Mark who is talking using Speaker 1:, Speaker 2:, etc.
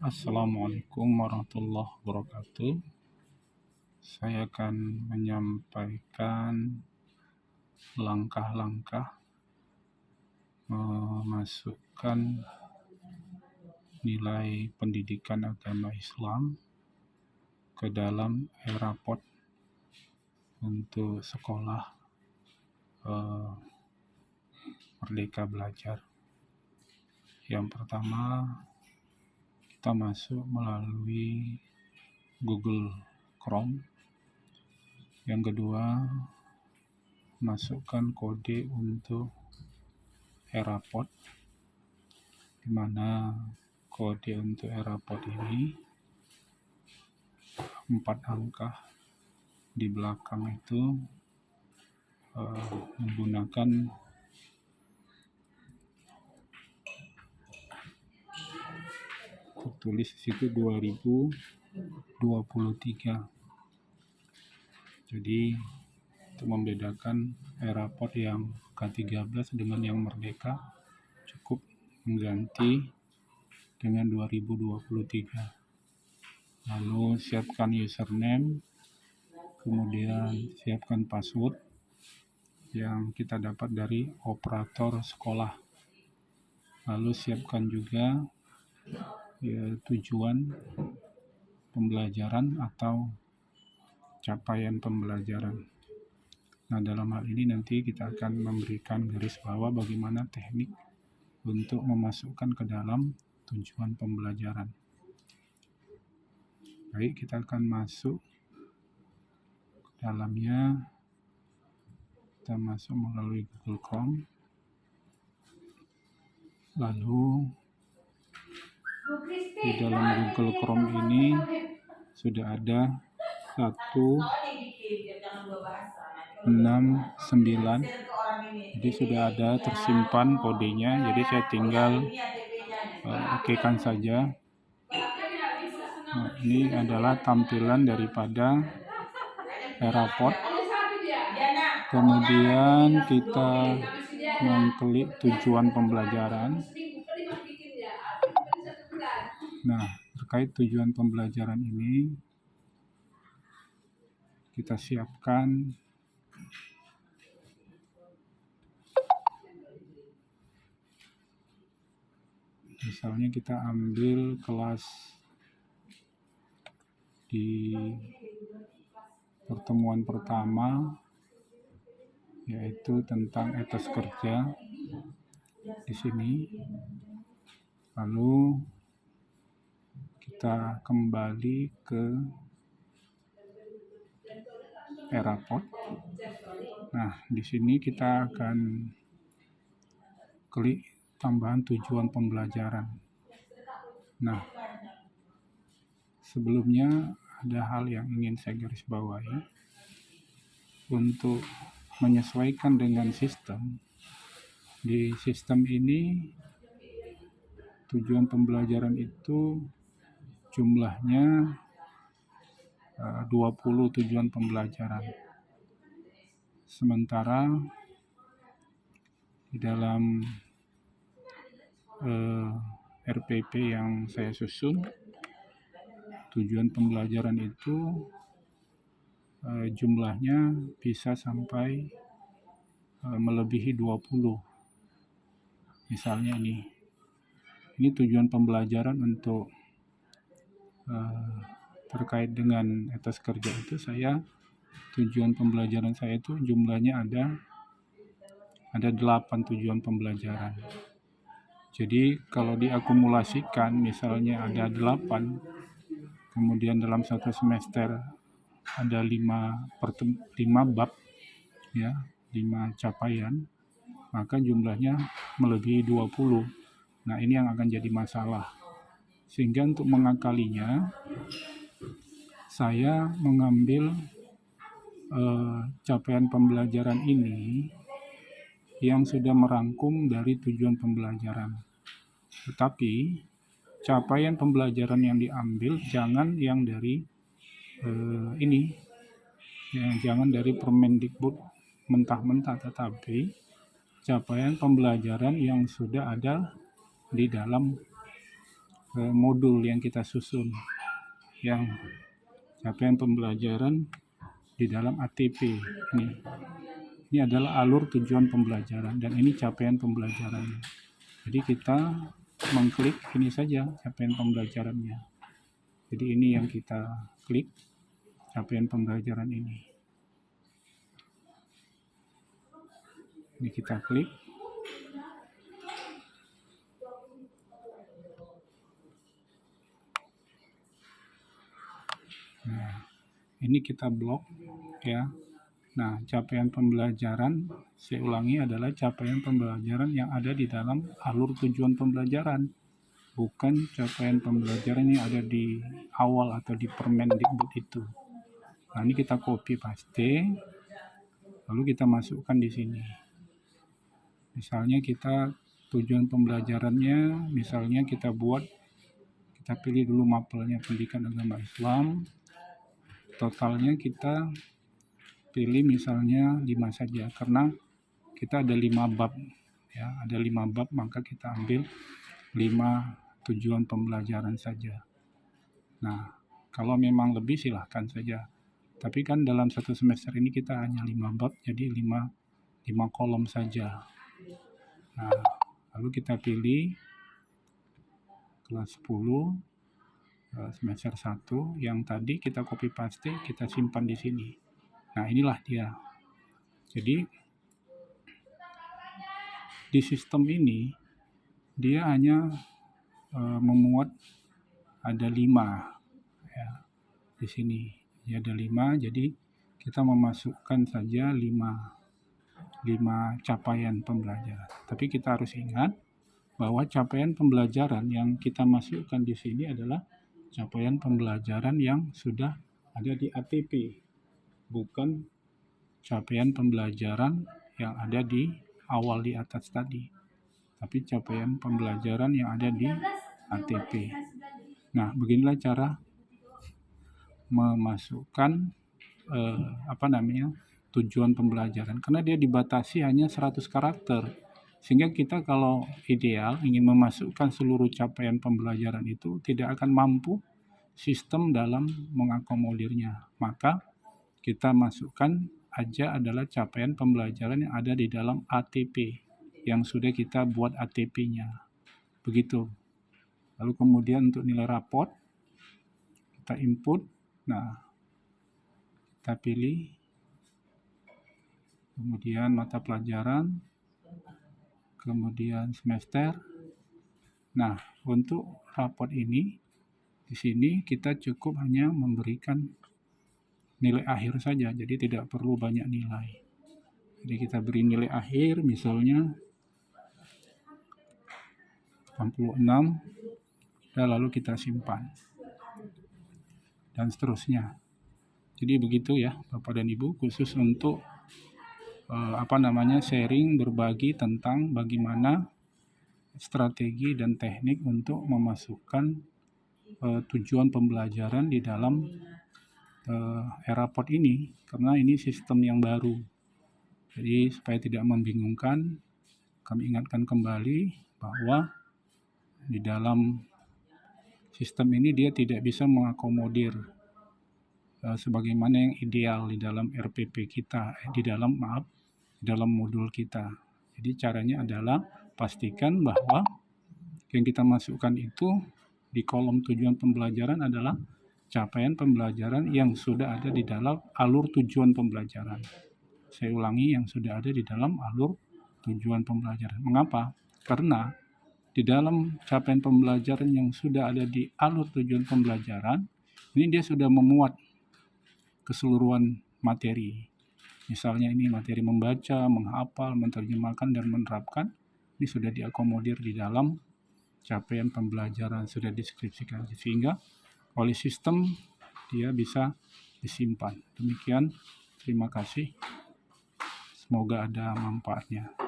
Speaker 1: Assalamualaikum warahmatullahi wabarakatuh. Saya akan menyampaikan langkah-langkah memasukkan nilai pendidikan agama Islam ke dalam e-rapot untuk sekolah Merdeka Belajar. Yang pertama, kita masuk melalui Google Chrome. Yang kedua, masukkan kode untuk e-rapot, di mana kode untuk e-rapot ini 4 angka. Di belakang itu menggunakan tertulis di situ 2023. Jadi untuk membedakan e-rapot yang K13 dengan yang Merdeka, cukup mengganti dengan 2023. Lalu siapkan username, kemudian siapkan password yang kita dapat dari operator sekolah. Lalu siapkan juga tujuan pembelajaran atau capaian pembelajaran. Nah, dalam hal ini nanti kita akan memberikan garis bawah bagaimana teknik untuk memasukkan ke dalam tujuan pembelajaran. Baik, kita akan masuk ke dalamnya. Kita masuk melalui Google Chrome. Lalu di dalam Google Chrome ini sudah ada 169, jadi sudah ada tersimpan kodenya. Jadi saya tinggal okekan saja. Nah, ini adalah tampilan daripada e-rapot. Kemudian kita mengklik tujuan pembelajaran. Nah, terkait tujuan pembelajaran ini kita siapkan misalnya kita ambil kelas di pertemuan pertama, yaitu tentang etos kerja di sini. Lalu kita kembali ke e-rapot. Nah, di sini kita akan klik tambahan tujuan pembelajaran. Nah, sebelumnya ada hal yang ingin saya garis bawahi. Untuk menyesuaikan dengan sistem, di sistem ini tujuan pembelajaran itu jumlahnya 20 tujuan pembelajaran. Sementara di dalam RPP yang saya susun, tujuan pembelajaran itu jumlahnya bisa sampai melebihi 20. Misalnya ini tujuan pembelajaran untuk terkait dengan etos kerja itu, tujuan pembelajaran saya itu jumlahnya ada 8 tujuan pembelajaran. Jadi kalau diakumulasikan, misalnya ada 8, kemudian dalam satu semester ada 5 bab, ya, 5 capaian, maka jumlahnya melebihi 20. Nah, ini yang akan jadi masalah. Sehingga untuk mengakalinya, saya mengambil capaian pembelajaran ini yang sudah merangkum dari tujuan pembelajaran. Tetapi capaian pembelajaran yang diambil jangan yang dari jangan dari Permendikbud mentah-mentah, tetapi capaian pembelajaran yang sudah ada di dalam modul yang kita susun, yang capaian pembelajaran di dalam ATP. Ini adalah alur tujuan pembelajaran dan ini capaian pembelajarannya. Jadi kita mengklik ini saja capaian pembelajarannya. Jadi ini yang kita klik, capaian pembelajaran ini. Ini kita klik. Nah, ini kita blok ya. Nah, capaian pembelajaran, saya ulangi, adalah capaian pembelajaran yang ada di dalam alur tujuan pembelajaran, bukan capaian pembelajaran yang ada di awal atau di Permendikbud itu. Nah, ini kita copy paste, lalu kita masukkan di sini. Misalnya kita tujuan pembelajarannya, misalnya kita pilih dulu mapelnya pendidikan agama Islam, totalnya kita pilih misalnya 5 saja, karena kita ada 5 bab ya, ada 5 bab, maka kita ambil 5 tujuan pembelajaran saja. Nah, kalau memang lebih silahkan saja, tapi kan dalam satu semester ini kita hanya 5 bab, jadi 5 kolom saja. Nah, lalu kita pilih kelas 10 semester 1 yang tadi kita copy paste, kita simpan di sini. Nah, inilah dia. Jadi di sistem ini dia hanya memuat ada 5 ya. Di sini ya ada 5, jadi kita memasukkan saja 5 capaian pembelajaran. Tapi kita harus ingat bahwa capaian pembelajaran yang kita masukkan di sini adalah capaian pembelajaran yang sudah ada di ATP, bukan capaian pembelajaran yang ada di awal di atas tadi, tapi capaian pembelajaran yang ada di ATP. Nah, beginilah cara memasukkan tujuan pembelajaran, karena dia dibatasi hanya 100 karakter, sehingga kita kalau ideal ingin memasukkan seluruh capaian pembelajaran itu tidak akan mampu sistem dalam mengakomodirnya. Maka kita masukkan aja adalah capaian pembelajaran yang ada di dalam ATP yang sudah kita buat ATP-nya. Begitu. Lalu kemudian untuk nilai raport kita input. Nah, kita pilih. Kemudian mata pelajaran, kemudian semester. Nah, untuk raport ini di sini kita cukup hanya memberikan nilai akhir saja, jadi tidak perlu banyak nilai. Jadi kita beri nilai akhir misalnya 86, dan lalu kita simpan dan seterusnya. Jadi begitu ya Bapak dan Ibu, khusus untuk sharing, berbagi tentang bagaimana strategi dan teknik untuk memasukkan tujuan pembelajaran di dalam e-raport ini, karena ini sistem yang baru. Jadi supaya tidak membingungkan, kami ingatkan kembali bahwa di dalam sistem ini dia tidak bisa mengakomodir sebagaimana yang ideal di dalam RPP kita, di dalam modul kita. Jadi caranya adalah pastikan bahwa yang kita masukkan itu di kolom tujuan pembelajaran adalah capaian pembelajaran yang sudah ada di dalam alur tujuan pembelajaran. Saya ulangi, yang sudah ada di dalam alur tujuan pembelajaran. Mengapa? Karena di dalam capaian pembelajaran yang sudah ada di alur tujuan pembelajaran, ini dia sudah memuat keseluruhan materi. Misalnya ini materi membaca, menghafal, menerjemahkan, dan menerapkan. Ini sudah diakomodir di dalam capaian pembelajaran, sudah deskripsikan. Sehingga oleh sistem dia bisa disimpan. Demikian, terima kasih. Semoga ada manfaatnya.